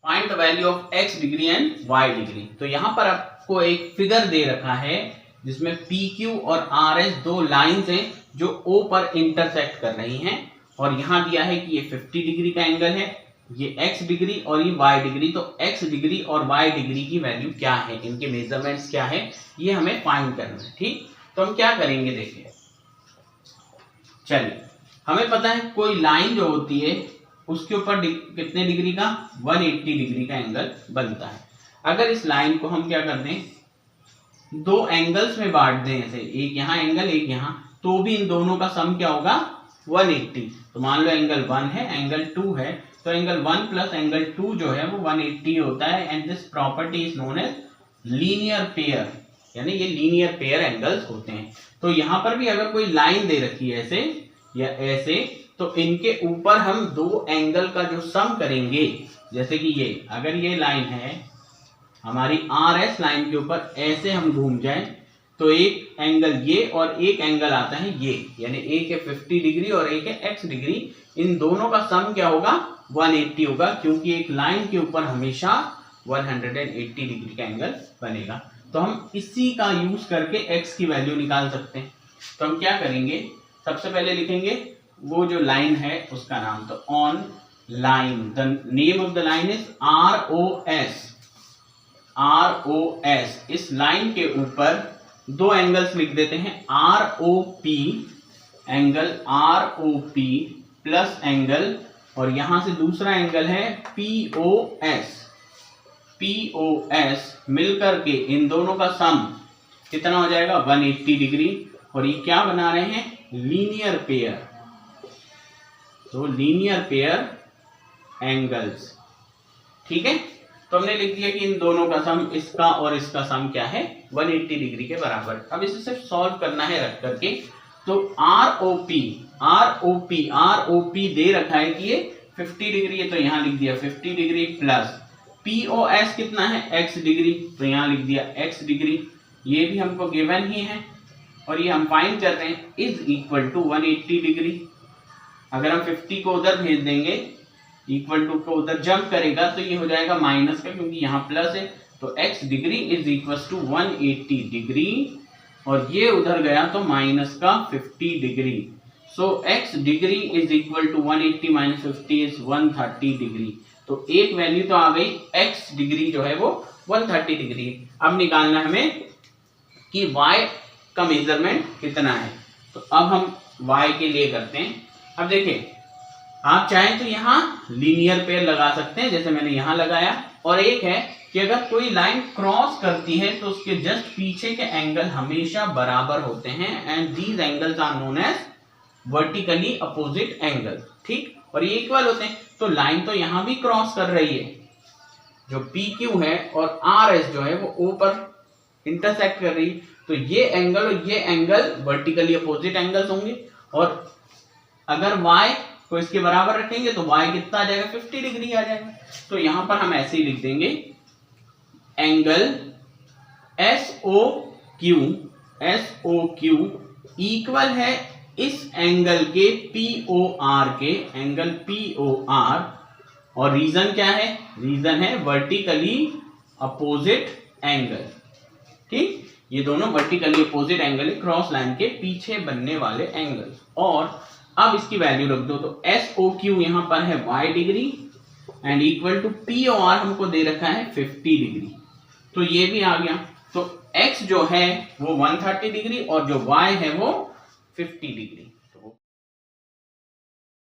Find the value of x degree and y degree. तो यहाँ पर आपको एक फिगर दे रखा है जिसमें PQ और RS दो लाइंस हैं जो O पर इंटरसेक्ट कर रही हैं, और यहाँ दिया है कि ये 50 डिग्री का एंगल है, ये x डिग्री और ये y डिग्री। तो x डिग्री और y डिग्री की वैल्यू क्या है, इनके मेजरमेंट्स क्या है, ये हमें फाइंड करना है। ठीक, तो हम क्या करेंगे, देखिए चलिए, हमें पता है कोई लाइन जो होती है उसके ऊपर कितने डिग्री का 180 डिग्री का एंगल बनता है। अगर इस लाइन को हम क्या कर दें, दो एंगल्स में बांट दें, ऐसे एक यहाँ एंगल एक यहाँ, तो भी इन दोनों का सम क्या होगा 180। तो मान लो एंगल 1 है एंगल 2 है, तो एंगल 1 प्लस एंगल 2 जो है वो 180 होता है। And this property is known as linear pair, यानी ये लीनियर पेयर एंगल्स होते हैं। तो यहाँ पर भी अगर कोई लाइन दे रखी है ऐसे या ऐसे, तो इनके ऊपर हम दो एंगल का जो सम करेंगे, जैसे कि ये अगर ये लाइन है हमारी RS लाइन के ऊपर ऐसे हम घूम जाएं, तो एक एंगल ये और एक एंगल आता है ये, यानी एक है 50 डिग्री और एक है x डिग्री। इन दोनों का सम क्या होगा 180 होगा, क्योंकि एक लाइन के ऊपर हमेशा 180 डिग्री का एंगल बनेगा। तो हम इसी का यूज करके x की वैल्यू निकाल सकते हैं। तो हम क्या करेंगे, सबसे पहले लिखेंगे वो जो लाइन है उसका नाम, तो on line, the name of the line is ROS। ROS, इस लाइन के ऊपर दो एंगल्स लिख देते हैं, ROP, angle ROP plus angle, और यहां से दूसरा एंगल है POS। POS मिलकर के इन दोनों का सम कितना हो जाएगा 180 डिग्री, और ये क्या बना रहे हैं लीनियर पेयर। तो लीनियर पेयर एंगल्स, ठीक है। तो हमने लिख दिया कि इन दोनों का सम, इसका और इसका सम क्या है 180 डिग्री के बराबर। अब इसे सिर्फ सॉल्व करना है रख करके। तो ROP दे रखा है कि ये 50 डिग्री है, तो यहां लिख दिया 50 डिग्री प्लस POS कितना है x डिग्री, तो यहां लिख दिया x डिग्री, ये भी हमको गिवन ही है, और ये हम फाइंड कर रहे हैं इज इक्वल टू 180 डिग्री। अगर हम 50 को उधर भेज देंगे, इक्वल टू को उधर जंप करेगा, तो ये हो जाएगा माइनस का, क्योंकि यहाँ प्लस है। तो x degree is equal to 180 degree, और ये उधर गया तो माइनस का 50 degree. So x degree is equal to 180 minus 50 is 130 degree. तो एक वैल्यू तो आ गई, x डिग्री जो है वो 130 डिग्री। अब निकालना हमें कि y का मेजरमेंट कितना है। तो अब हम y के लिए करते हैं। अब देखिए, आप चाहें तो यहाँ लीनियर पेयर लगा सकते हैं, जैसे मैंने यहाँ लगाया। और एक है कि अगर कोई लाइन क्रॉस करती है तो उसके जस्ट पीछे के एंगल हमेशा बराबर होते हैं, and these angles are known as vertically opposite angle. ठीक, और ये इक्वल होते हैं। तो लाइन तो यहाँ भी क्रॉस कर रही है, जो PQ है, और RS जो है वो O पर इंटरसेक्ट कर रही है। तो ये एंगल और ये एंगल वर्टिकली अपोजिट एंगल्स होंगे, और अगर y को इसके बराबर रखेंगे तो y कितना आ जाएगा 50 डिग्री आ जाएगा। तो यहां पर हम ऐसे ही लिख देंगे एंगल SOQ इक्वल है इस एंगल के POR के, एंगल POR। और रीजन क्या है, रीजन है वर्टिकली अपोजिट एंगल। ठीक, ये दोनों वर्टिकली अपोजिट एंगल है, क्रॉस लाइन के पीछे बनने वाले एंगल। और अब इसकी वैल्यू रख दो, तो SOQ यहां पर है y डिग्री, एंड इक्वल टू POR हमको दे रखा है 50 डिग्री। तो ये भी आ गया। तो x जो है वो 130 डिग्री और जो y है वो 50 डिग्री।